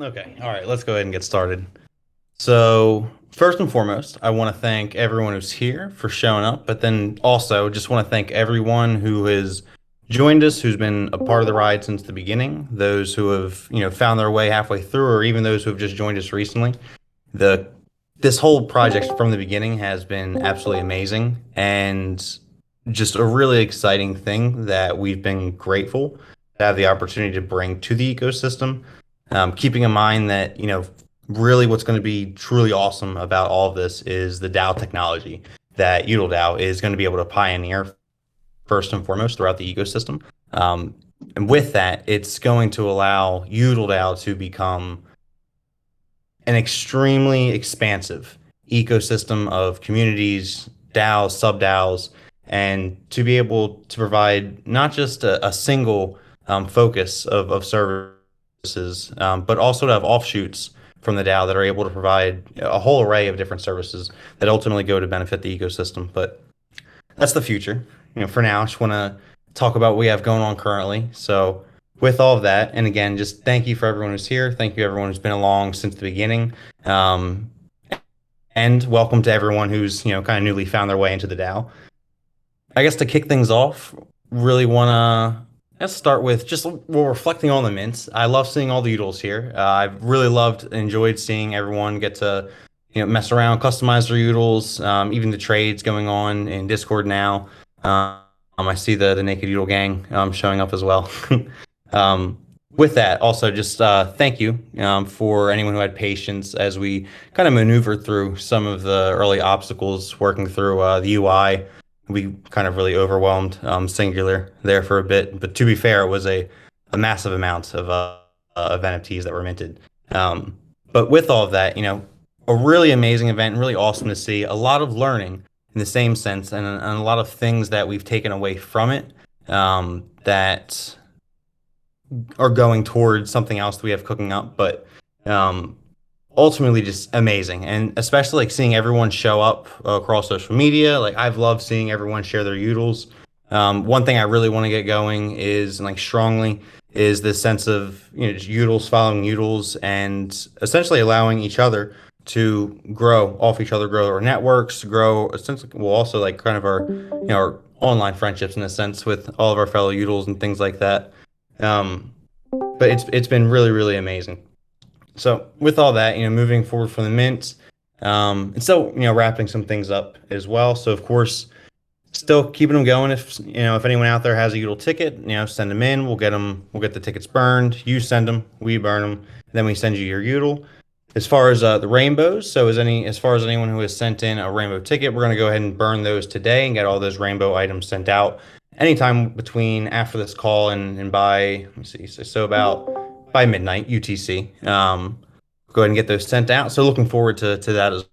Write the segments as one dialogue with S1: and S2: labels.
S1: Okay, all right, let's go ahead and get started. So, first and foremost, I want to thank everyone who's here for showing up, but then also just want to thank everyone who has joined us, who's been a part of the ride since the beginning, those who have, found their way halfway through, or even those who have just joined us recently. The This whole project from the beginning has been absolutely amazing and just a really exciting thing that we've been grateful to have the opportunity to bring to the ecosystem. Keeping in mind that, really what's going to be truly awesome about all of this is the DAO technology that UDL is going to be able to pioneer first and foremost throughout the ecosystem. And with that, it's going to allow UDL to become an extremely expansive ecosystem of communities, DAOs, sub DAOs, and to be able to provide not just a single focus of services, but also to have offshoots from the DAO that are able to provide a whole array of different services that ultimately go to benefit the ecosystem. But that's the future. For now, I just want to talk about what we have going on currently. So, with all of that, and again, just thank you for everyone who's here. Thank you everyone who's been along since the beginning. Um, and welcome to everyone who's, kind of newly found their way into the DAO. I guess to kick things off, really want to let's start with just we're reflecting on the mints. I love seeing all the oodles here. I've really loved and enjoyed seeing everyone get to mess around, customize their oodles, even the trades going on in Discord now. I see the Naked Oodle gang showing up as well. With that, also just thank you for anyone who had patience as we kind of maneuvered through some of the early obstacles working through the UI. We kind of really overwhelmed Singular there for a bit, but to be fair, it was a massive amount of NFTs that were minted. But with all of that, a really amazing event, really awesome to see. A lot of learning in the same sense, and a lot of things that we've taken away from it that are going towards something else that we have cooking up. But ultimately, just amazing, and especially like seeing everyone show up across social media. Like I've loved seeing everyone share their oodles. One thing I really want to get going is and like strongly is this sense of just oodles following oodles and essentially allowing each other to grow off each other, grow our networks, grow essentially well also like kind of our our online friendships in a sense with all of our fellow oodles and things like that. Um, but it's been really amazing. So with all that, moving forward from the mint, and still, wrapping some things up as well. So of course, still keeping them going. If anyone out there has a Udl ticket, send them in. We'll get them. We'll get the tickets burned. You send them. We burn them. Then we send you your Udl. As far as the rainbows, so as far as anyone who has sent in a rainbow ticket, we're going to go ahead and burn those today and get all those rainbow items sent out anytime between after this call and by let me see, so about by midnight UTC. Go ahead and get those sent out. So looking forward to that as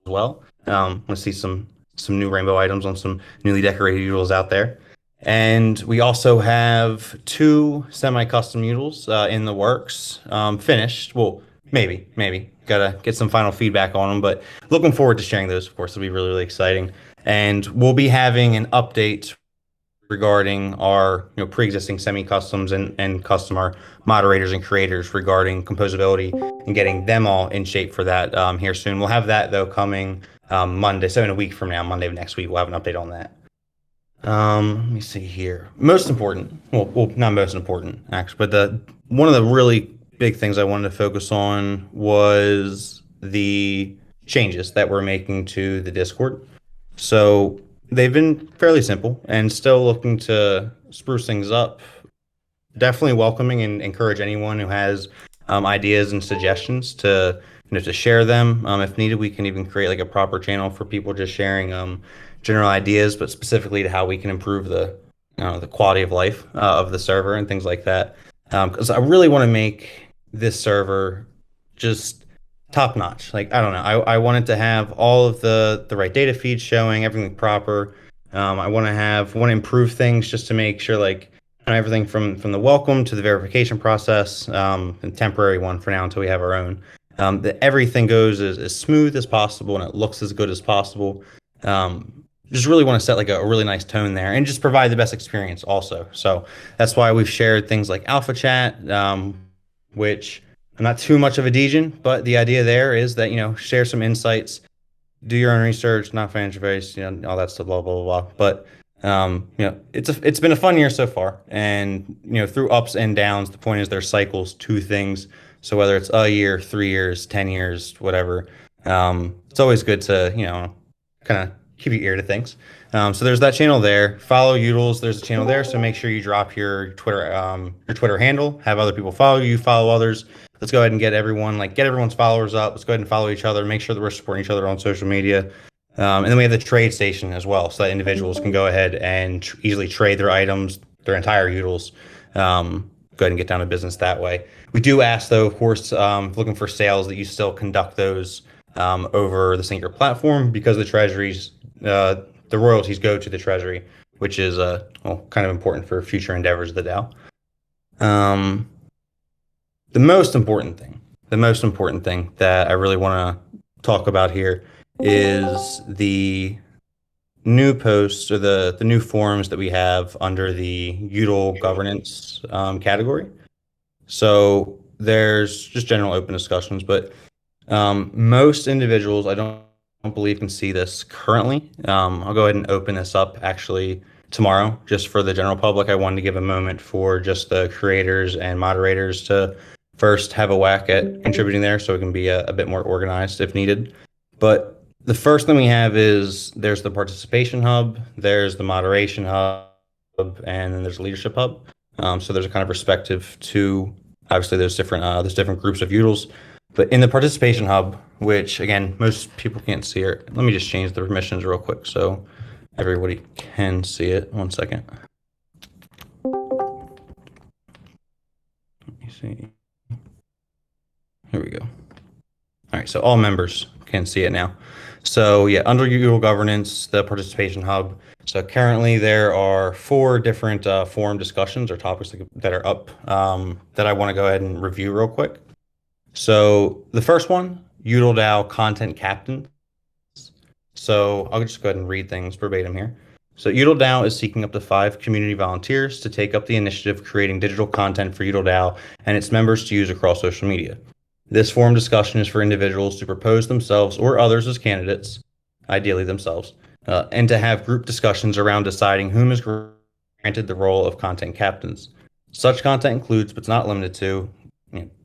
S1: well. Want to see some new rainbow items on some newly decorated noodles out there. And we also have two semi-custom noodles in the works, finished. Well, maybe. Gotta get some final feedback on them, but looking forward to sharing those. Of course, it'll be really exciting. And we'll be having an update regarding our pre-existing semi-customs and customer moderators and creators regarding composability and getting them all in shape for that here soon. We'll have that though coming Monday, so in a week from now, Monday of next week, we'll have an update on that. Let me see here. Most important, well, not most important actually, but the one of the really big things I wanted to focus on was the changes that we're making to the Discord. So they've been fairly simple and still looking to spruce things up. Definitely welcoming and encourage anyone who has ideas and suggestions to share them. If needed, we can even create like a proper channel for people just sharing general ideas, but specifically to how we can improve the quality of life of the server and things like that. Because I really want to make this server just top notch. Like I don't know, I wanted to have all of the right data feeds showing everything proper. I want to improve things just to make sure like everything from the welcome to the verification process, and temporary one for now until we have our own. That everything goes as smooth as possible and it looks as good as possible. Just really want to set like a really nice tone there and just provide the best experience also. So that's why we've shared things like Alpha Chat, which I'm not too much of a degen, but the idea there is that, share some insights, do your own research, not financial advice, all that stuff, blah, blah, blah. But, it's been a fun year so far. And, through ups and downs, the point is there's cycles to things. So whether it's a year, 3 years, 10 years, whatever, it's always good to, kind of keep your ear to things. So there's that channel there. Follow Utils. There's a channel there. So make sure you drop your Twitter handle, have other people follow you, follow others. Let's go ahead and get everyone's followers up. Let's go ahead and follow each other. Make sure that we're supporting each other on social media. And then we have the trade station as well, so that individuals can go ahead and easily trade their items, their entire Utils. Go ahead and get down to business that way. We do ask, though, of course, looking for sales, that you still conduct those over the Sinker platform, because the treasuries, the royalties go to the treasury, which is kind of important for future endeavors of the DAO. The most important thing that I really want to talk about here is the new posts, or the new forums that we have under the util governance category. So there's just general open discussions, but most individuals, I don't believe, can see this currently. I'll go ahead and open this up actually tomorrow, just for the general public. I wanted to give a moment for just the creators and moderators to first have a whack at contributing there, so it can be a bit more organized if needed. But the first thing we have is there's the participation hub, there's the moderation hub, and then there's the leadership hub. So there's a kind of perspective to, obviously there's different groups of utils. But in the participation hub, which again, most people can't see it. Let me just change the permissions real quick so everybody can see it. 1 second. Let me see. Here we go. All right, so all members can see it now. So yeah, under util governance, the participation hub. So currently there are 4 different forum discussions or topics that are up that I want to go ahead and review real quick. So the first one, util DAO content captain. So I'll just go ahead and read things verbatim here. So util DAO is seeking up to 5 community volunteers to take up the initiative of creating digital content for util DAO and its members to use across social media. This forum discussion is for individuals to propose themselves or others as candidates, ideally themselves, and to have group discussions around deciding whom is granted the role of content captains. Such content includes, but is not limited to,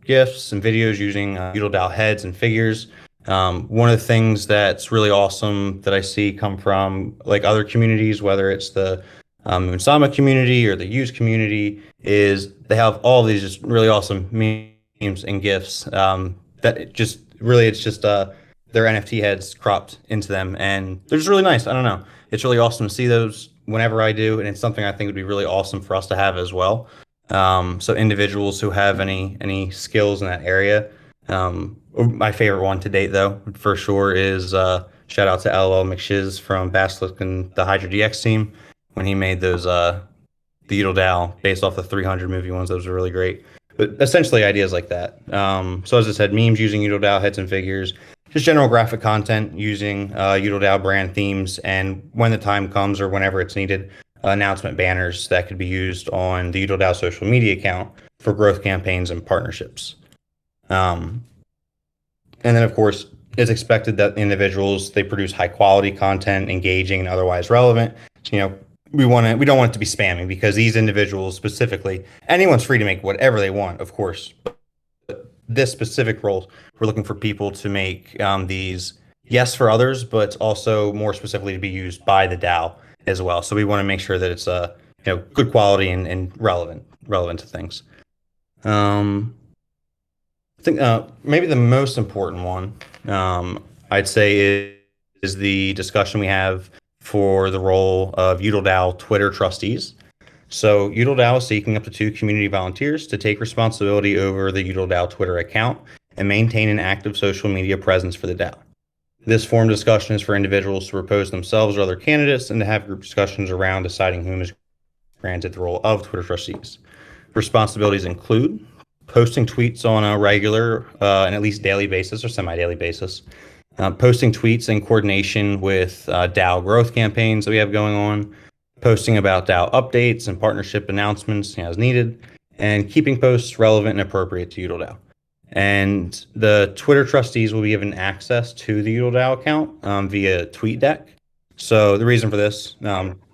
S1: GIFs and videos using util DAO heads and figures. One of the things that's really awesome that I see come from like other communities, whether it's the Moonsama community or the Use community, is they have all these just really awesome memes and GIFs that it's just their NFT heads cropped into them, and they're just really nice. I don't know. It's really awesome to see those whenever I do, and it's something I think would be really awesome for us to have as well. So individuals who have any skills in that area. My favorite one to date, though, for sure, is shout out to LL McShiz from Basilisk and the Hydra DX team when he made those the util DAO based off the 300 movie ones. Those were really great. But essentially ideas like that. So as I said, memes using util DAO heads and figures, just general graphic content using util DAO brand themes, and when the time comes or whenever it's needed, announcement banners that could be used on the util DAO social media account for growth campaigns and partnerships. And then, of course, it's expected that individuals, they produce high quality content, engaging and otherwise relevant. So, we don't want it to be spamming, because these individuals specifically, anyone's free to make whatever they want, of course. But this specific role, we're looking for people to make these, yes, for others, but also more specifically to be used by the DAO as well. So we want to make sure that it's good quality and relevant to things. I think maybe the most important one I'd say is the discussion we have for the role of util DAO Twitter trustees. So util DAO is seeking up to 2 community volunteers to take responsibility over the util DAO Twitter account and maintain an active social media presence for the DAO. This forum discussion is for individuals to propose themselves or other candidates and to have group discussions around deciding whom is granted the role of Twitter trustees. Responsibilities include posting tweets on a regular and at least daily basis or semi-daily basis, posting tweets in coordination with DAO growth campaigns that we have going on, posting about DAO updates and partnership announcements as needed, and keeping posts relevant and appropriate to util DAO. And the Twitter trustees will be given access to the UDAO account via TweetDeck. So the reason for this,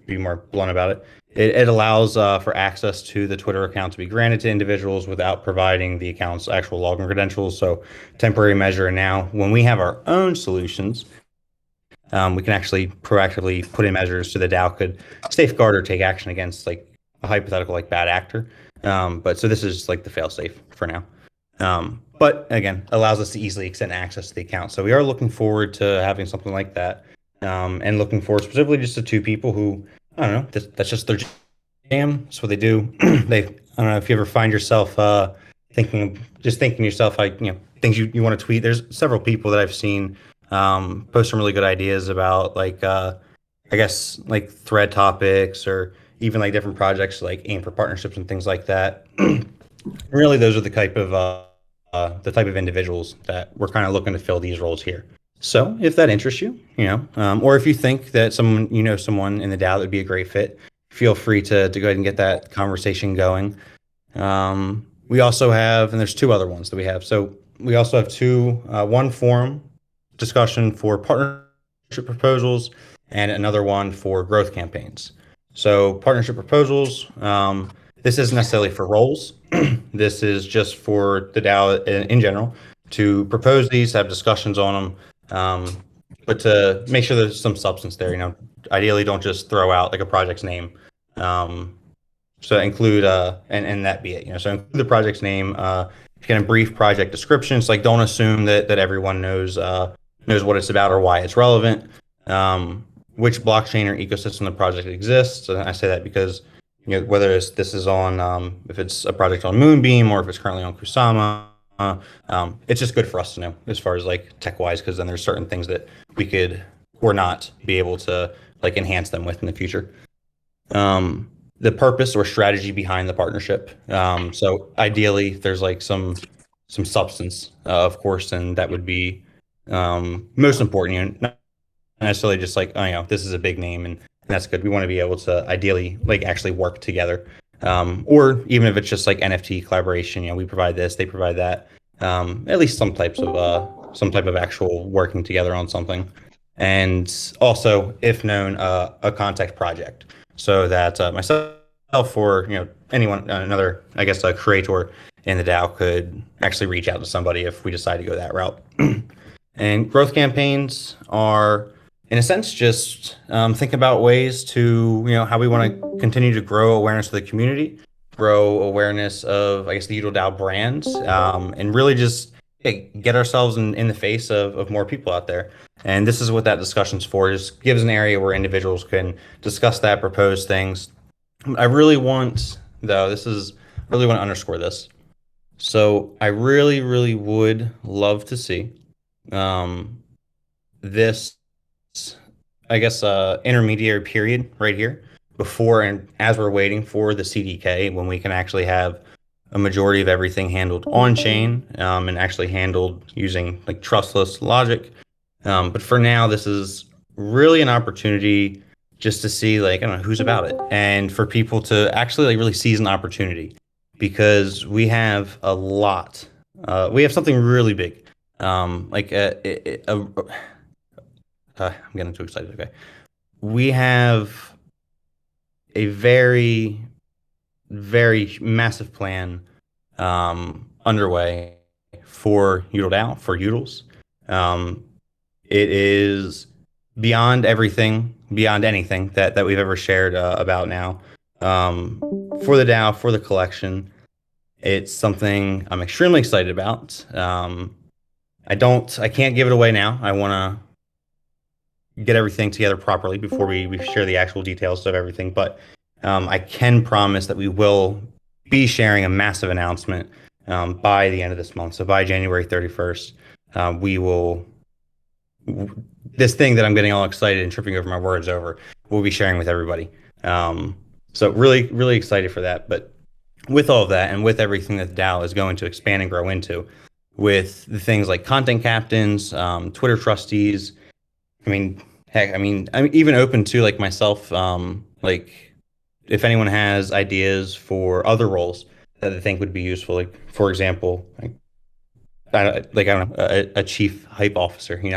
S1: be more blunt about it, it allows for access to the Twitter account to be granted to individuals without providing the account's actual login credentials. So temporary measure. Now, when we have our own solutions, we can actually proactively put in measures so the DAO could safeguard or take action against like a hypothetical like bad actor. But so this is like the fail safe for now. But again, allows us to easily extend access to the account. So we are looking forward to having something like that, and looking forward specifically just to two people who I don't know. That's just their jam. That's what they do. They I don't know if you ever find yourself thinking to yourself like things you want to tweet. There's several people that I've seen post some really good ideas about like I guess like thread topics or even like different projects like aim for partnerships and things like that. Really, those are the type of individuals that we're kind of looking to fill these roles here. So if that interests you, or if you think that someone in the DAO that would be a great fit, feel free to go ahead and get that conversation going. We also have, and there's two other ones that we have. So we also have one forum discussion for partnership proposals and another one for growth campaigns. So partnership proposals, this isn't necessarily for roles. This is just for the DAO in general to propose these, have discussions on them, but to make sure there's some substance there. Ideally, don't just throw out like a project's name. So include and that be it. So include the project's name. Kind of brief project descriptions. Like don't assume that everyone knows what it's about or why it's relevant. Which blockchain or ecosystem the project exists. And I say that because whether this is on if it's a project on Moonbeam or if it's currently on Kusama. It's just good for us to know as far as like tech wise, because then there's certain things that we could or not be able to like enhance them with in the future. The purpose or strategy behind the partnership. So ideally, there's like some substance, of course, and that would be most important. Not necessarily just like this is a big name and that's good. We want to be able to ideally like actually work together. Or even if it's just like NFT collaboration, we provide this, they provide that. At least some type of actual working together on something, and also, if known, a contact project, so that myself or anyone, another I guess a creator in the DAO could actually reach out to somebody if we decide to go that route. And growth campaigns are, in a sense, just think about ways to, how we want to continue to grow awareness of the community, grow awareness of, I guess, the UDAO brand, and really just get ourselves in the face of more people out there. And this is what that discussion's for. Just gives an area where individuals can discuss that, propose things. I really want, though, really want to underscore this. So I really, really would love to see this I guess intermediary period right here before and as we're waiting for the CDK when we can actually have a majority of everything handled on chain and actually handled using like trustless logic. But for now, this is really an opportunity just to see like I don't know who's about it and for people to actually like really seize an opportunity because we have a lot. We have something really big. I'm getting too excited. Okay. We have a very, very massive plan underway for UDAO, for UDLs. It is beyond everything, beyond anything that we've ever shared about now. For the DAO, for the collection, it's something I'm extremely excited about. I can't give it away now. I want to get everything together properly before we share the actual details of everything. But I can promise that we will be sharing a massive announcement by the end of this month. So by January 31st, we will, this thing that I'm getting all excited and tripping over my words over, we'll be sharing with everybody. So really, really excited for that. But with all of that and with everything that the DAO is going to expand and grow into, with the things like content captains, Twitter trustees, heck, I'm even open to like myself, like if anyone has ideas for other roles that they think would be useful, like for example, like I don't know, a chief hype officer, you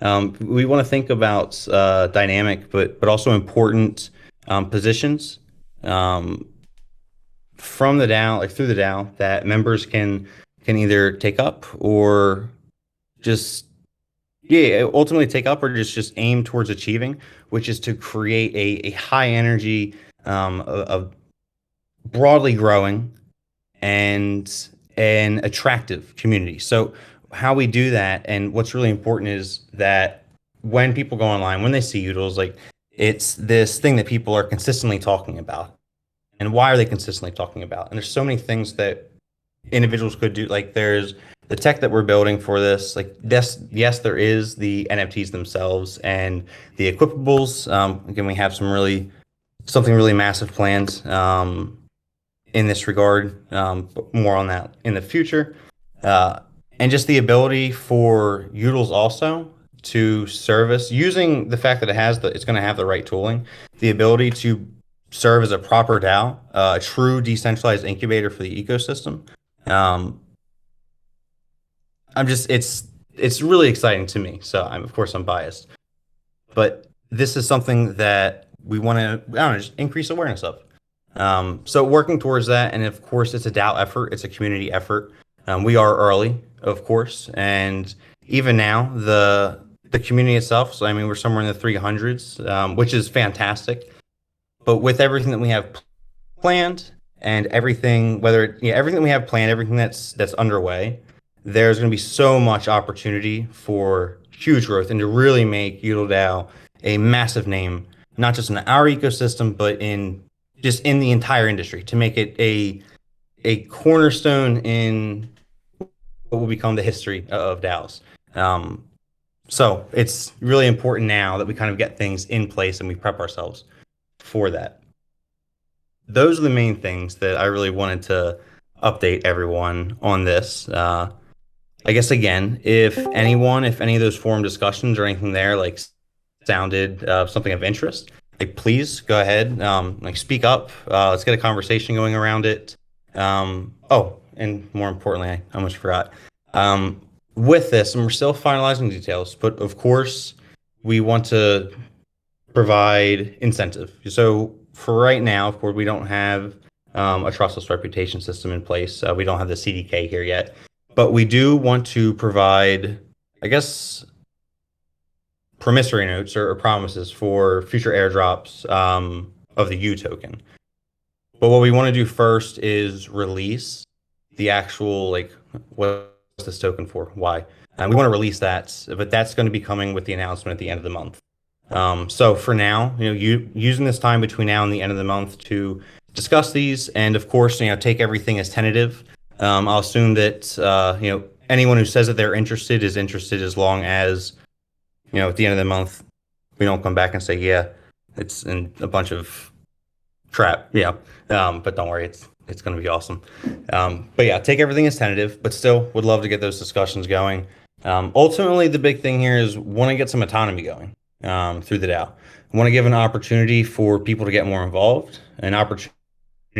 S1: know. We want to think about dynamic, but also important positions um, from the DAO, like through the DAO, that members can either take up or just yeah, ultimately take up or just aim towards achieving, which is to create a high energy, a broadly growing and an attractive community. So how we do that and what's really important is that when people go online, when they see Utils, like it's this thing that people are consistently talking about. And why are they consistently talking about? And there's so many things that individuals could do. Like there's the tech that we're building for this. Like yes, there is the NFTs themselves and the equipables. Again, we have something really massive planned. In this regard. But more on that in the future. Uh, and just the ability for Utils also to service using the fact that it's going to have the right tooling, the ability to serve as a proper DAO, a true decentralized incubator for the ecosystem. Um, it's really exciting to me. So of course I'm biased, but this is something that we want to, I don't know, just increase awareness of. So working towards that, and of course, it's a DAO effort. It's a community effort. We are early, of course, and even now, the community itself. So I mean, we're somewhere in the 300s, which is fantastic. But with everything that we have planned and everything, everything we have planned, everything that's underway, there's going to be so much opportunity for huge growth and to really make UtiliDAO a massive name, not just in our ecosystem, but in just in the entire industry, to make it a cornerstone in what will become the history of DAOs. So it's really important now that we kind of get things in place and we prep ourselves for that. Those are the main things that I really wanted to update everyone on this. I guess again, if any of those forum discussions or anything there like sounded something of interest, like please go ahead, like speak up. Let's get a conversation going around it. Oh, and more importantly, I almost forgot. With this, and we're still finalizing details, but of course, we want to provide incentive. So for right now, of course, we don't have a trustless reputation system in place. We don't have the CDK here yet, but we do want to provide, I guess, promissory notes or promises for future airdrops of the U token. But what we want to do first is release the actual, like, what's this token for? Why? And we want to release that, but that's going to be coming with the announcement at the end of the month. So for now, using this time between now and the end of the month to discuss these, and of course, take everything as tentative. I'll assume that anyone who says that they're interested is interested as long as at the end of the month we don't come back and say it's in a bunch of crap. But don't worry, it's going to be awesome. But yeah, take everything as tentative, but still would love to get those discussions going. Ultimately, the big thing here is want to get some autonomy going through the DAO. I want to give an opportunity for people to get more involved, an opportunity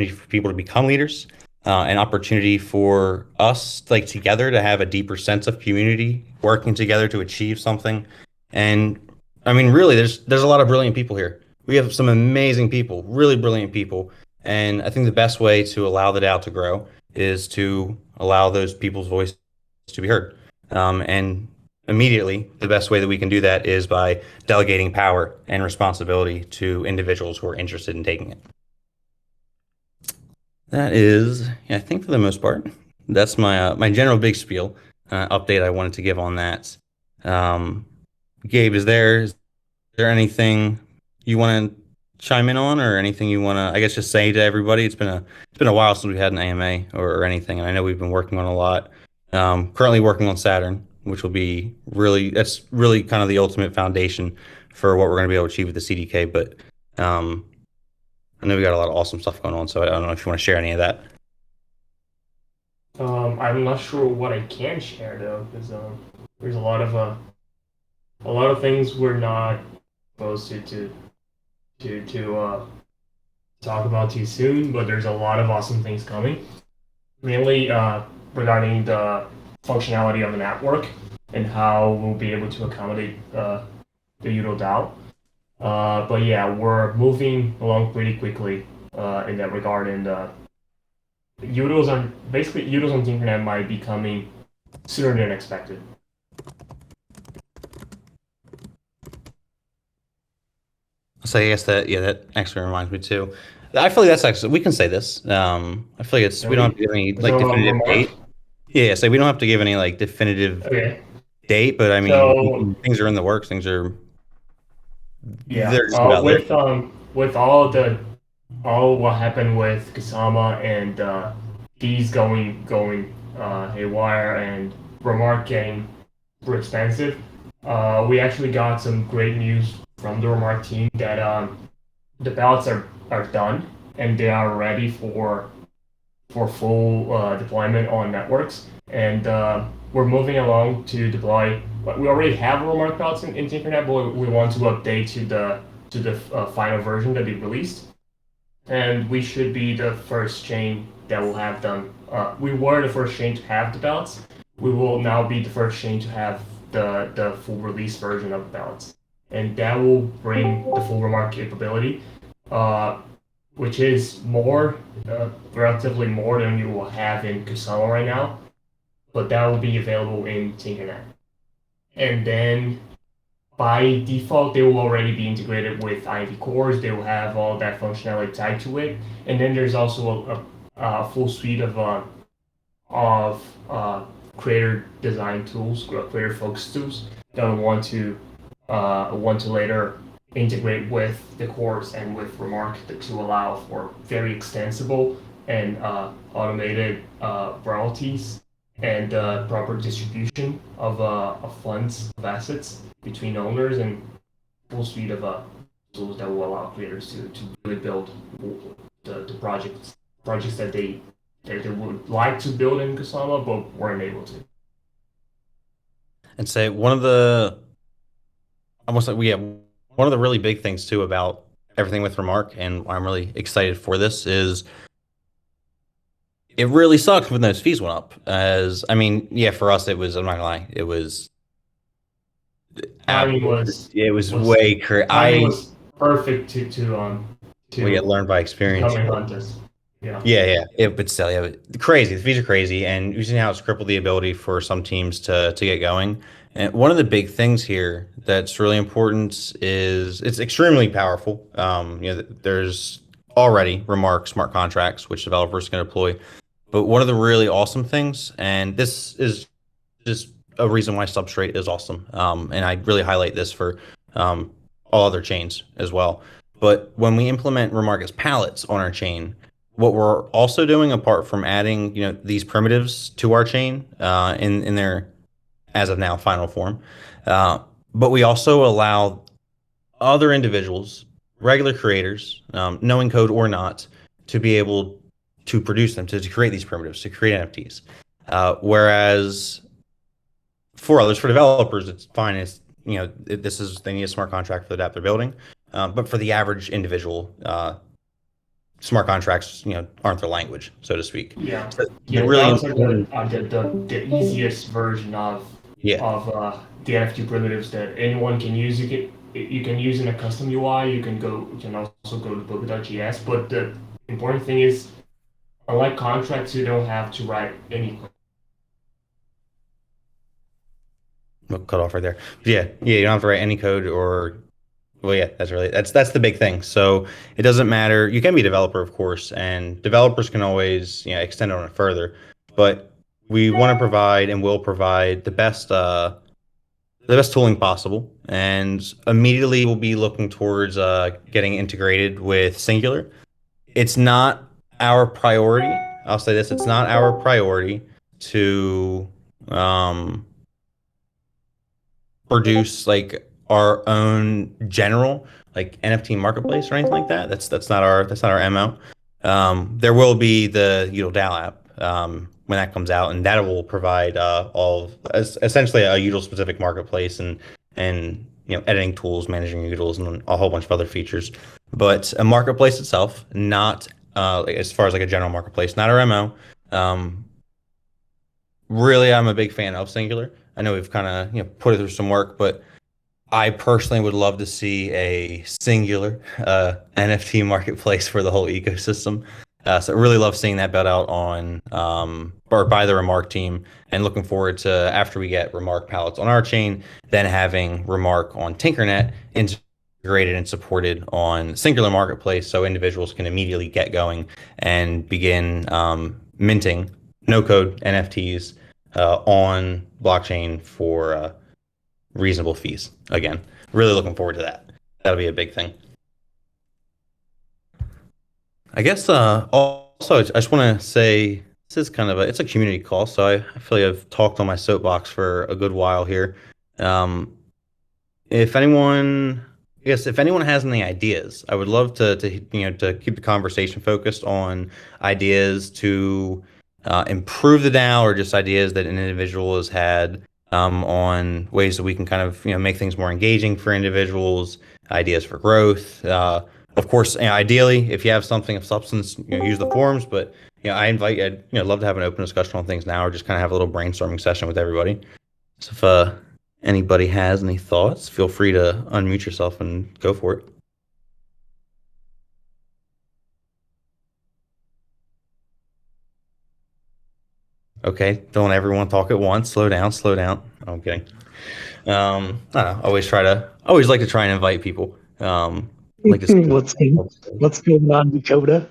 S1: for people to become leaders, an opportunity for us, like together, to have a deeper sense of community, working together to achieve something. And I mean, really, there's a lot of brilliant people here. We have some amazing people, really brilliant people. And I think the best way to allow the DAO to grow is to allow those people's voice to be heard. And immediately, the best way that we can do that is by delegating power and responsibility to individuals who are interested in taking it. That is, I think for the most part, that's my general big spiel update I wanted to give on that. Gabe, is there anything you want to chime in on, or anything you want to, I guess, just say to everybody? It's been a while since we had an AMA or anything, and I know we've been working on a lot. Currently working on Saturn, which will be that's really kind of the ultimate foundation for what we're going to be able to achieve with the CDK. But I know we got a lot of awesome stuff going on, so I don't know if you want to share any of that.
S2: I'm not sure what I can share though, because there's a lot of things we're not supposed to talk about too soon, but there's a lot of awesome things coming. Mainly regarding functionality of the network and how we'll be able to accommodate the UDO DAO. But yeah, we're moving along pretty quickly in that regard, and UDOs on the internet might be coming sooner than expected.
S1: So I guess that yeah, that actually reminds me too. I feel like that's actually we can say this. I feel like it's we don't have
S2: Really?
S1: to give any like
S2: So
S1: definitive
S2: remark.
S1: date. Yeah, so we don't have to give any like definitive
S2: Okay.
S1: date, but I mean
S2: So
S1: things are in the works. Things are
S2: yeah,
S1: they're just about there.
S2: with all what happened with Kasama and these going haywire and Remark getting super expensive, we actually got some great news from the Remark team that the ballots are done and they are ready for full deployment on networks. And we're moving along to deploy. We already have remote routes in Internet, but we want to update to the final version that they released. And we should be the first chain that will have them. We were the first chain to have the ballots. We will now be the first chain to have the full release version of the ballots, and that will bring the full remark capability. Uh, which is more, relatively more than you will have in Kusama right now, but that will be available in Tinkernet. And then by default, they will already be integrated with Ivy cores. They will have all that functionality tied to it. And then there's also a full suite of creator design tools, creator focus tools that we want to later integrate with the course and with Remark to allow for very extensible and automated royalties and proper distribution of funds of assets between owners and full suite of tools that will allow creators to really build the projects that they would like to build in Kusama but weren't able to.
S1: And say one of the almost like we have one of the really big things too about everything with Remark, and why I'm really excited for this is it really sucks when those fees went up. As I mean, yeah, for us it was I'm not gonna lie, it was
S2: Timing
S1: absolutely
S2: was
S1: it was
S2: was
S1: way crazy.
S2: timing
S1: I
S2: was perfect
S1: we had
S2: to
S1: learned by
S2: become
S1: experience.
S2: a contest. Yeah.
S1: Yeah. But still, yeah, but crazy. The fees are crazy, and you've seen how it's crippled the ability for some teams to get going. And one of the big things here that's really important is it's extremely powerful. There's already Remark smart contracts which developers can deploy. But one of the really awesome things, and this is just a reason why Substrate is awesome, and I really highlight this for all other chains as well. But when we implement Remark as palettes on our chain, what we're also doing, apart from adding, these primitives to our chain in their as of now final form, uh, but we also allow other individuals, regular creators, knowing code or not, to be able to produce them, to create these primitives, to create NFTs. Whereas for others, for developers, it's fine. This is they need a smart contract for the app they're building. But for the average individual, smart contracts, aren't their language, so to speak.
S2: Yeah.
S1: So the
S2: Yeah,
S1: really
S2: doubts are
S1: important,
S2: the easiest version
S1: yeah,
S2: of the NFT primitives that anyone can use. You can use in a custom UI. You can also go to Polka.js. But the important thing is, unlike contracts, you don't have to write any.
S1: we'll cut off right there. Yeah, you don't have to write any code or well, yeah, that's the big thing. So it doesn't matter. You can be a developer, of course, and developers can always extend on it further. But we want to provide and will provide the best tooling possible, and immediately we'll be looking towards getting integrated with Singular. It's not our priority. I'll say this: it's not our priority to um, produce like our own general like NFT marketplace or anything like that. That's not our MO. There will be the Udl DAO app when that comes out, and that will provide essentially a Udl specific marketplace and editing tools, managing Udls, and a whole bunch of other features. But a marketplace itself, not like, as far as like a general marketplace, not our MO. Um, really, I'm a big fan of Singular. I know we've kind of put it through some work, but I personally would love to see a singular NFT marketplace for the whole ecosystem. So I really love seeing that built out on or by the Remark team, and looking forward to after we get Remark pallets on our chain, then having Remark on Tinkernet integrated and supported on Singular Marketplace, so individuals can immediately get going and begin minting no code NFTs on blockchain for reasonable fees. Again, really looking forward to that. That'll be a big thing. I guess also I just want to say this is kind of it's a community call, so I feel like I've talked on my soapbox for a good while here. Um, if anyone, I guess if anyone has any ideas, I would love to keep the conversation focused on ideas to improve the DAO, or just ideas that an individual has had on ways that we can kind of make things more engaging for individuals, ideas for growth. Of course, ideally, if you have something of substance, use the forums. But I invite, I'd love to have an open discussion on things now, or just kind of have a little brainstorming session with everybody. So if anybody has any thoughts, feel free to unmute yourself and go for it. Okay, don't everyone talk at once. Slow down, slow down. I'm kidding. I don't know. Always like to try and invite people. Like to see.
S3: What's going on, Dakota?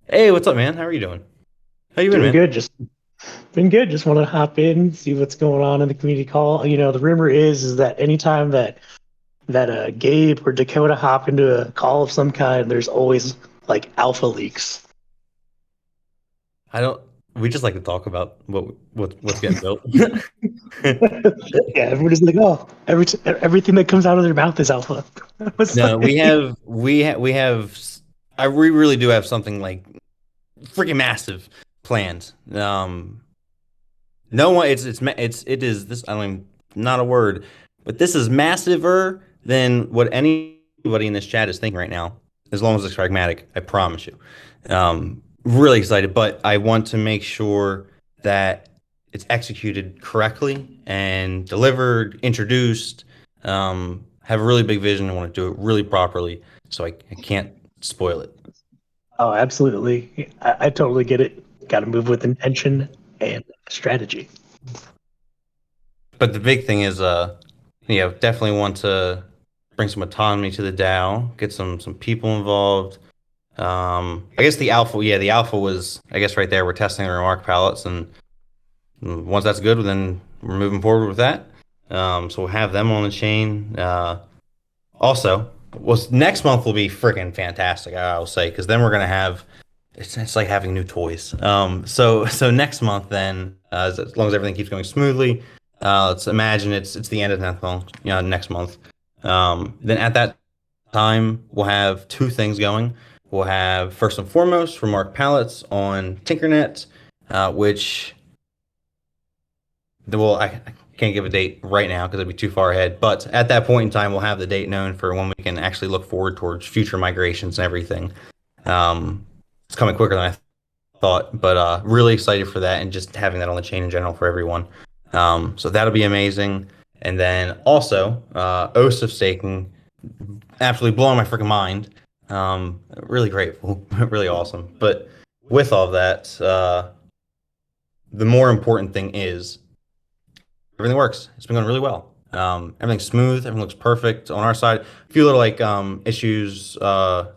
S1: Hey, what's up, man? How are you doing? How you been,
S3: Doing
S1: man?
S3: good. Just been good. Just want to hop in, see what's going on in the community call. The rumor is that anytime that Gabe or Dakota hop into a call of some kind, there's always like alpha leaks.
S1: I don't. We just like to talk about what's getting built.
S3: Yeah, everybody's like, oh, everything that comes out of their mouth is alpha.
S1: No, we have. We really do have something like freaking massive planned. No one. It is this. I don't even, not a word, but this is massiver than what anybody in this chat is thinking right now. As long as it's pragmatic, I promise you. Really excited, but I want to make sure that it's executed correctly and delivered, introduced. Have a really big vision. I want to do it really properly, so I can't spoil it.
S3: Oh, absolutely. I totally get it. Got to move with intention and strategy.
S1: But the big thing is, definitely want to bring some autonomy to the DAO, get some people involved. I guess the alpha was, I guess right there, we're testing the remark palettes, and once that's good, then we're moving forward with that. So we'll have them on the chain. Also, next month will be freaking fantastic, I'll say, because then we're gonna have it's like having new toys. So next month, then, as long as everything keeps going smoothly, let's imagine it's the end of next month. Then at that time, we'll have two things going. We'll have first and foremost Remark palettes on Tinkernet, which I can't give a date right now because it'd be too far ahead. But at that point in time, we'll have the date known for when we can actually look forward towards future migrations and everything. It's coming quicker than I thought, but really excited for that, and just having that on the chain in general for everyone. So that'll be amazing. And then also, OSIF staking, absolutely blowing my freaking mind. Really grateful, really awesome. But with all that, the more important thing is everything works. It's been going really well. Everything's smooth. Everything looks perfect on our side. A few little issues,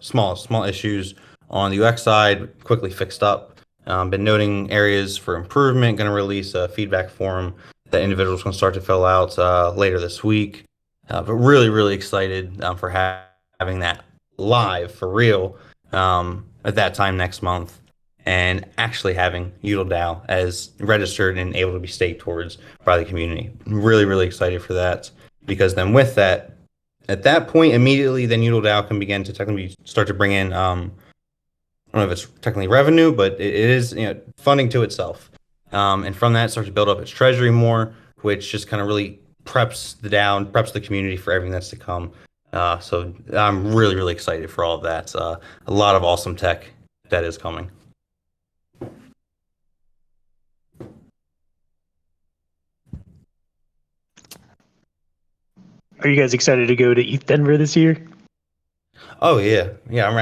S1: small issues on the UX side, quickly fixed up. Been noting areas for improvement. Going to release a feedback form that individuals can start to fill out later this week. But really, really excited for having that live for real at that time next month, and actually having UtiliDAO as registered and able to be staked towards by the community. Really, really excited for that, because then with that, at that point immediately, then UtiliDAO can begin to technically start to bring in, I don't know if it's technically revenue, but it is funding to itself. And from that, start to build up its treasury more, which just kind of really preps the DAO and preps the community for everything that's to come. So I'm really, really excited for all of that. A lot of awesome tech that is coming.
S3: Are you guys excited to go to ETH Denver this year?
S1: Oh yeah, yeah. I'm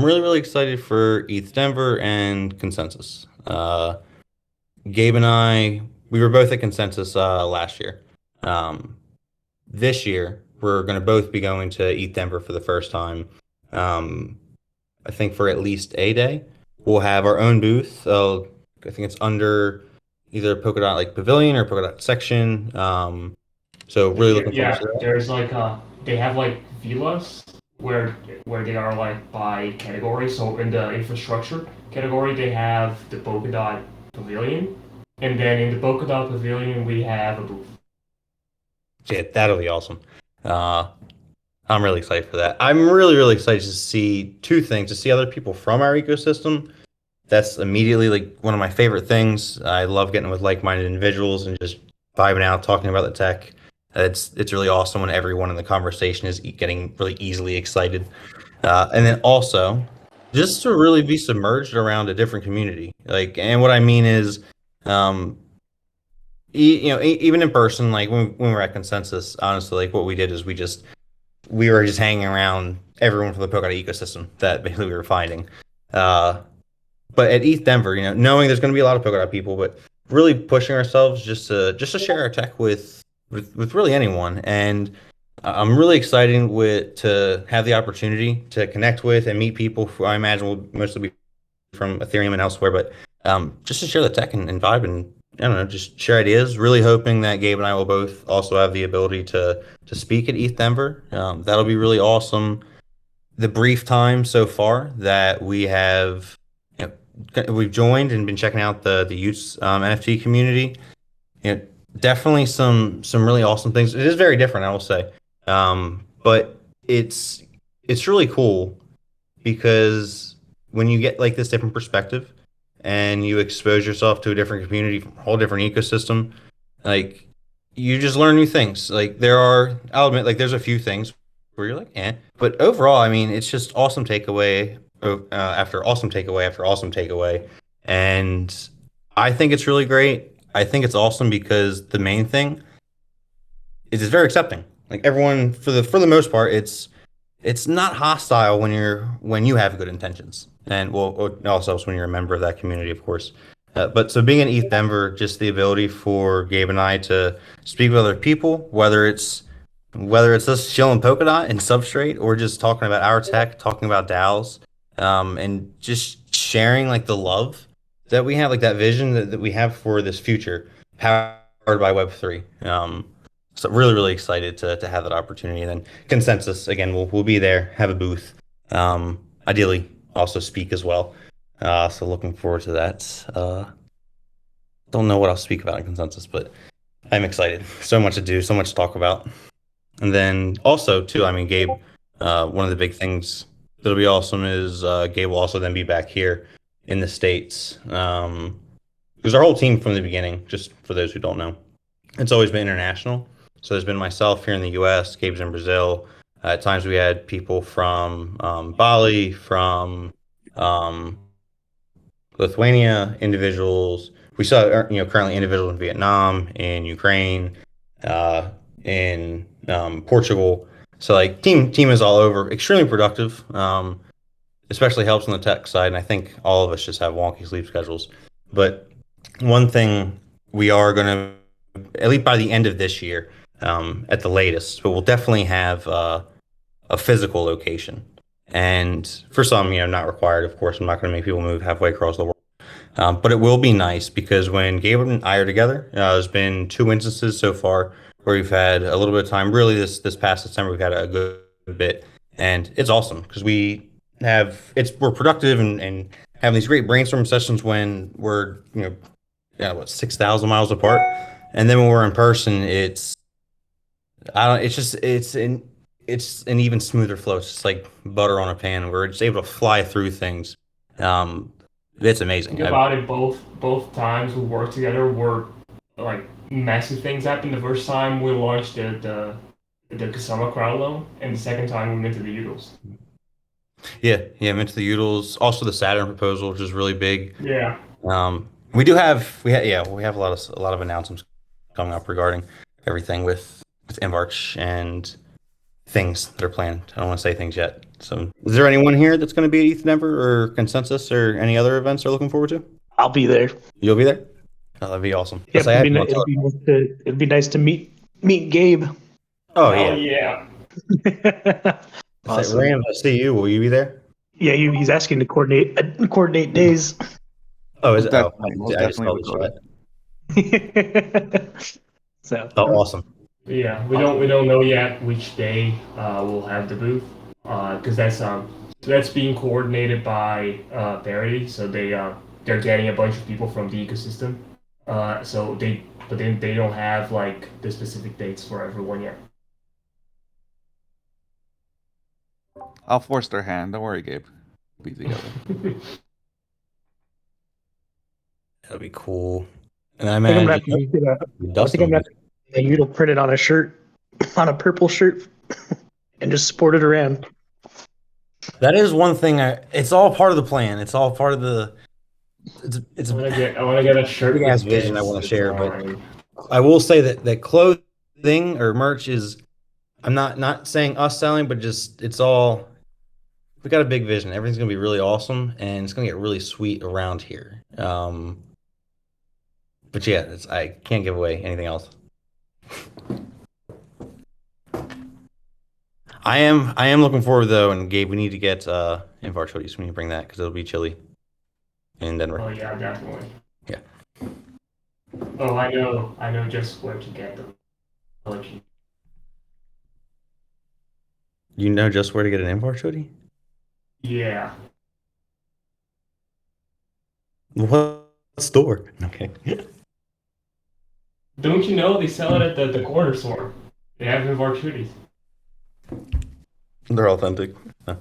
S1: really really excited for ETH Denver and Consensus. Gabe and I, we were both at Consensus last year. Um, this year we're going to both be going to ETH Denver for the first time. Um, I think for at least a day. We'll have our own booth. I think it's under either Polkadot like Pavilion or Polkadot section. So really looking forward to
S2: Yeah,
S1: that.
S2: there's like they have like villas where they are like by category. So in the infrastructure category, they have the Polkadot Pavilion, and then in the Polkadot Pavilion, we have a booth.
S1: Yeah, that'll be awesome. Uh, I'm really excited for that. I'm really, really excited to see two things, to see other people from our ecosystem. That's immediately like one of my favorite things. I love getting with like-minded individuals and just vibing out, talking about the tech. It's really awesome when everyone in the conversation is getting really easily excited. And then also just to really be submerged around a different community. Like, and what I mean is, um, even in person, like when we were at Consensus, honestly, like what we did is we were just hanging around everyone from the Polkadot ecosystem that basically we were finding. Uh, but at ETH Denver, knowing there's going to be a lot of Polkadot people, but really pushing ourselves just to share our tech with really anyone. And I'm really excited to have the opportunity to connect with and meet people who I imagine will mostly be from Ethereum and elsewhere, but just to share the tech and vibe and I don't know, just share ideas. Really hoping that Gabe and I will both also have the ability to speak at ETH Denver. That'll be really awesome. The brief time so far that we've joined and been checking out the Utes NFT community. You know, definitely some really awesome things. It is very different, I will say, but it's really cool because when you get like this different perspective and you expose yourself to a different community from a whole different ecosystem, like you just learn new things. Like I'll admit, like there's a few things where you're like, but overall, I mean, it's just awesome takeaway after awesome takeaway after awesome takeaway, and I think it's really great. I think it's awesome because the main thing is it's very accepting. Like everyone, for the most part, it's not hostile when you have good intentions, and well, also when you're a member of that community, of course. But so being in ETH Denver, just the ability for Gabe and I to speak with other people, whether it's us chilling Polkadot and Substrate, or just talking about our tech, talking about DAOs, and just sharing like the love that we have, like that vision that we have for this future, powered by Web3. So really, really excited to have that opportunity. And then Consensus again, we'll be there, have a booth, ideally also speak as well. So looking forward to that. Don't know what I'll speak about in Consensus, but I'm excited. So much to do, so much to talk about. And then also too, I mean, Gabe, one of the big things that'll be awesome is Gabe will also then be back here in the States. Because our whole team from the beginning, just for those who don't know, it's always been international. So there's been myself here in the US, Gabe's in Brazil. At times we had people from Bali, from Lithuania, individuals. We saw, currently individuals in Vietnam, in Ukraine, in Portugal. So like team is all over, extremely productive. Especially helps on the tech side, and I think all of us just have wonky sleep schedules. But one thing we are going to, at least by the end of this year, at the latest, but we'll definitely have a physical location. And for some, not required, of course. I'm not going to make people move halfway across the world. But it will be nice because when Gabe and I are together, there's been 2 instances so far where we've had a little bit of time. Really, this past December, we've had a good bit, and it's awesome because we're productive and having these great brainstorm sessions when we're 6,000 miles apart, and then when we're in person, I don't it's an even smoother flow. It's just like butter on a pan. We're just able to fly through things. It's amazing.
S2: Think about it. Both times we worked together were like massive things happened. The first time we launched the Kasama crowd loan, and the second time we went to the Udals.
S1: Yeah, into the Udals. Also the Saturn proposal, which is really big.
S2: Yeah.
S1: We have a lot of announcements coming up regarding everything with with InvArch and things that are planned. I don't want to say things yet. So, is there anyone here that's going to be at ETH Denver or Consensus or any other events they're looking forward to?
S3: I'll be there.
S1: You'll be there? Oh, that'd be awesome.
S3: Yep,
S1: I
S3: it'd
S1: had
S3: be,
S1: you
S3: ni-
S1: on
S3: it'd
S1: top.
S3: be nice to, it'd be nice to meet Gabe.
S1: Oh,
S2: Hell
S1: yeah.
S2: yeah.
S3: Awesome.
S1: Rams, I see you. Will you be there?
S3: Yeah, he's asking to coordinate days.
S1: Oh, is it? Oh,
S4: Most
S1: I just saw
S4: definitely
S1: the chat.
S3: So
S1: Oh, awesome.
S2: Yeah, we don't know yet which day we'll have the booth, because that's being coordinated by Verity. So they're getting a bunch of people from the ecosystem. But then they don't have like the specific dates for everyone yet.
S4: I'll force their hand. Don't worry, Gabe. We'll be together.
S1: That'd be cool. And I
S3: I think I'm gonna
S1: imagine
S3: have to get I think
S1: Dustin
S3: I'm gonna
S1: will
S3: have to get you to print it on a shirt, on a purple shirt, and just sport it around.
S1: That is one thing. It's all part of the plan. It's all part of the. It's
S2: I
S1: a
S2: want to get a shirt
S1: big ass
S2: with
S1: vision I
S2: this
S1: want to share, but
S2: design.
S1: I will say that clothing or merch is. I'm not saying us selling, but just it's all. We got a big vision. Everything's gonna be really awesome, and it's gonna get really sweet around here. But yeah, I can't give away anything else. I am looking forward though, and Gabe, we need to get InvArch hoodies. We need to bring that because it'll be chilly in Denver.
S2: Oh yeah, definitely.
S1: Yeah.
S2: Oh, I know just where to get them. I'll let you-
S1: You know just where to get an InvArch hoodie?
S2: Yeah.
S1: What store? Okay.
S2: Don't you know they sell it at the corner store? They have InvArch hoodies.
S1: They're authentic. Oh,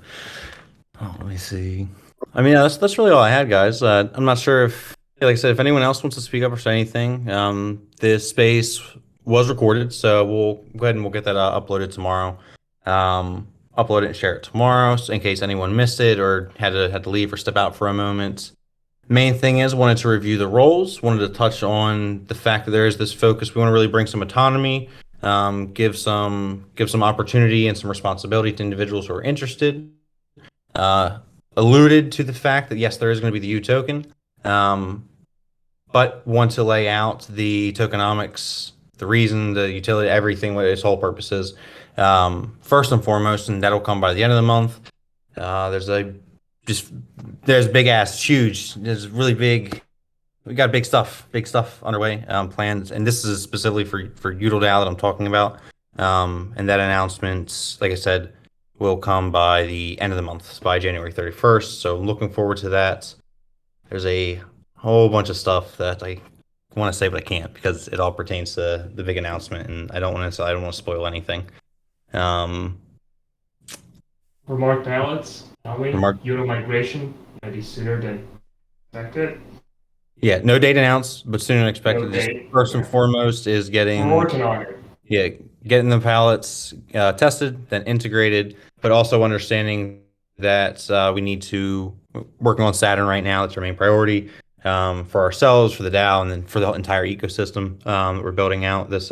S1: let me see. I mean, that's really all I had, guys. I'm not sure if, like I said, if anyone else wants to speak up or say anything. This space was recorded, so we'll go ahead and we'll get that uploaded tomorrow. Upload it and share it tomorrow, so in case anyone missed it or had to leave or step out for a moment. Main thing is wanted to review the roles, wanted to touch on the fact that there is this focus. We want to really bring some autonomy, give some opportunity and some responsibility to individuals who are interested. Alluded to the fact that yes, there is going to be the U token, but want to lay out the tokenomics, the reason, the utility, everything, what its whole purpose is. First and foremost, and that'll come by the end of the month. There's big ass, huge. There's really big. We got big stuff underway, plans, and this is specifically for UDL that I'm talking about. And that announcement, like I said, will come by the end of the month, by January 31st. So I'm looking forward to that. There's a whole bunch of stuff that I want to say, but I can't because it all pertains to the big announcement, and I don't want to spoil anything.
S2: Remark ballots coming.
S1: Remark-
S2: Euro migration maybe sooner than expected.
S1: Yeah, no date announced, but sooner than expected.
S2: No date.
S1: First and foremost is getting
S2: We're working on it.
S1: yeah, getting the pallets tested, then integrated, but also understanding that we need to working on Saturn right now. That's our main priority for ourselves, for the DAO, and then for the entire ecosystem that we're building out this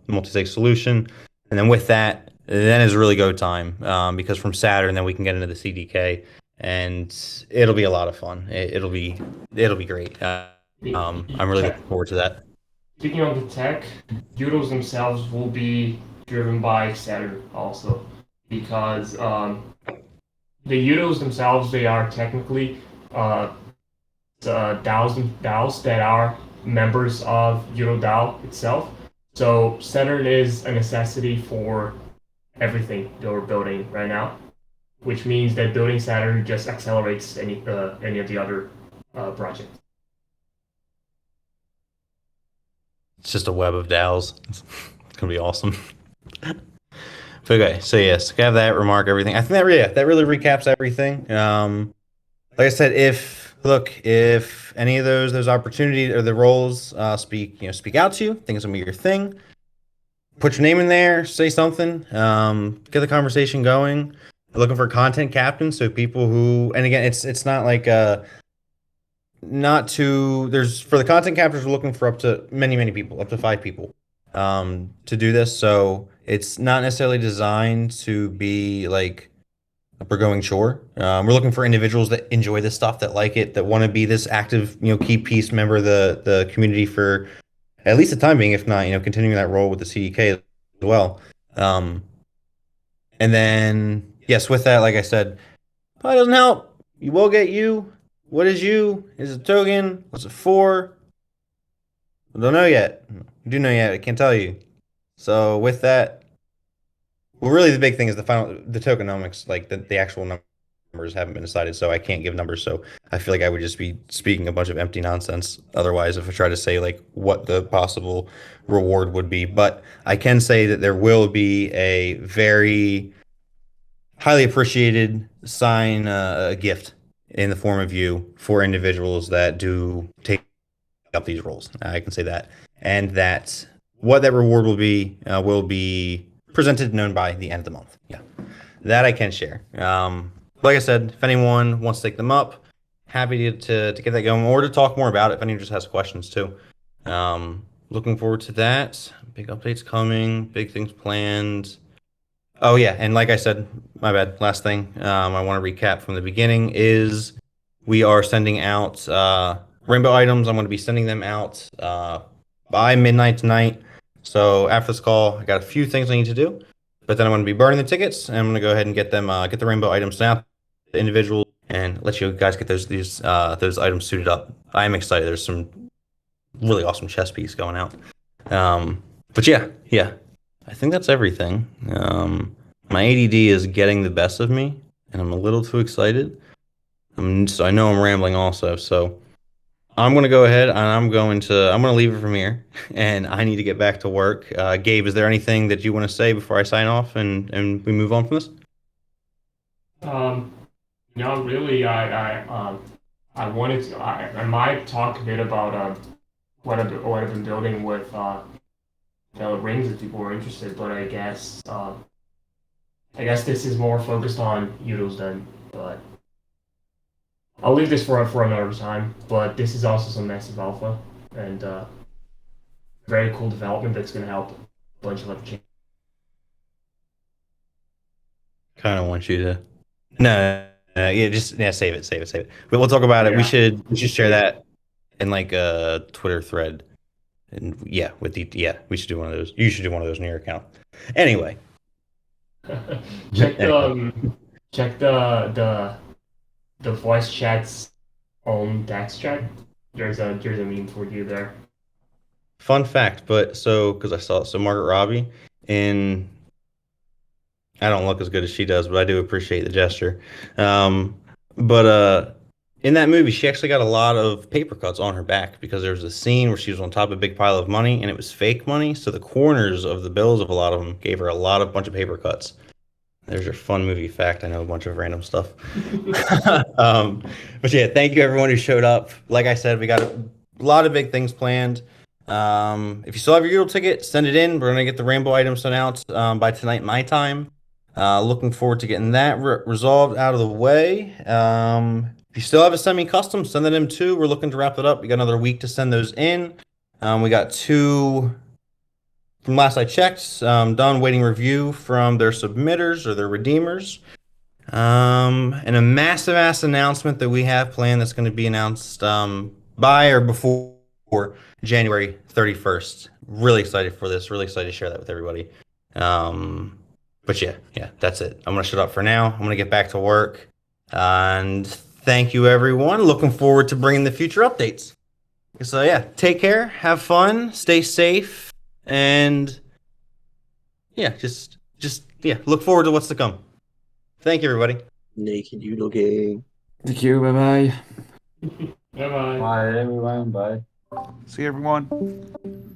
S1: multi-sig solution. And then with that, then is really go time because from Saturn, then we can get into the CDK, and it'll be a lot of fun. It'll be great. I'm really looking forward to that.
S2: Speaking of the tech, Doodles themselves will be driven by Saturn also, because the Udos themselves, they are technically DAOs that are members of Udo DAO itself. So Saturn is a necessity for everything that we're building right now, which means that building Saturn just accelerates any of the other projects.
S1: It's just a web of DAOs. It's gonna be awesome. But okay, so yes, have that remark everything. I think that really recaps everything. Like I said, if any of those opportunities or the roles speak out to you, think it's gonna be your thing. Put your name in there, say something, get the conversation going. We're looking for content captains, so people who, and again, it's not like there's for the content captors we're looking for up to many people, up to 5 people to do this. So It's not necessarily designed to be like a forgoing chore. We're looking for individuals that enjoy this stuff, that like it, that want to be this active, key piece member of the community for at least the time being, if not, continuing that role with the CDK as well. And then, yes, with that, like I said, probably doesn't help. You will get you. What is you? Is it a token? What's it for? I don't know yet. I do know yet. I can't tell you. So with that, well, really the big thing is the tokenomics, like the actual numbers haven't been decided, so I can't give numbers. So I feel like I would just be speaking a bunch of empty nonsense otherwise if I try to say like what the possible reward would be. But I can say that there will be a very highly appreciated sign gift in the form of you for individuals that do take up these roles. I can say that, and that what that reward will be presented, known by the end of the month. Yeah, that I can share. Like I said, if anyone wants to take them up, happy to get that going or to talk more about it. If anyone just has questions too. Looking forward to that. Big updates coming. Big things planned. Oh yeah, and like I said, my bad. Last thing I want to recap from the beginning is we are sending out rainbow items. I'm going to be sending them out by midnight tonight. So after this call, I got a few things I need to do, but then I'm going to be burning the tickets, and I'm going to go ahead and get them get the rainbow items sent out to individuals and let you guys get those items suited up. I am excited. There's some really awesome chess piece going out. But yeah. I think that's everything. My ADD is getting the best of me, and I'm a little too excited. So I know I'm rambling also. So I'm gonna go ahead and I'm gonna leave it from here, and I need to get back to work. Gabe, is there anything that you want to say before I sign off and we move on from this?
S2: No, really. I wanted to. I might talk a bit about what I've been building with rings if people are interested, but I guess this is more focused on Udals then. But I'll leave this for another time. But this is also some massive alpha and very cool development that's going to help a bunch of other changes.
S1: Kind of want you to. No, yeah, just save it. But we'll talk about it.
S2: Yeah.
S1: We should share that in like a Twitter thread. And yeah, we should do one of those. You should do one of those in your account. Anyway,
S2: check the voice chat's own text chat. There's a meme for you there.
S1: fun fact, but because I saw it, so Margaret Robbie in. I don't look as good as she does, but I do appreciate the gesture. But in that movie, she actually got a lot of paper cuts on her back because there was a scene where she was on top of a big pile of money and it was fake money. So the corners of the bills of a lot of them gave her a bunch of paper cuts. There's your fun movie fact. I know a bunch of random stuff. But yeah, thank you everyone who showed up. Like I said, we got a lot of big things planned. If you still have your Udall ticket, send it in. We're gonna get the rainbow items sent out by tonight, my time. Looking forward to getting that resolved out of the way. If you still have a semi-custom, send that in too. We're looking to wrap it up. We got another week to send those in. We got 2 from last I checked, done waiting review from their submitters or their redeemers. And a massive ass announcement that we have planned that's going to be announced by or before January 31st. Really excited for this. Really excited to share that with everybody. But yeah, that's it. I'm going to shut up for now. I'm going to get back to work. And thank you, everyone. Looking forward to bringing the future updates. So yeah, take care, have fun, stay safe, and yeah, just look forward to what's to come. Thank you, everybody.
S5: Naked Udall Gang.
S6: Thank you. Bye bye.
S2: Bye bye.
S7: Bye everyone. Bye.
S4: See everyone.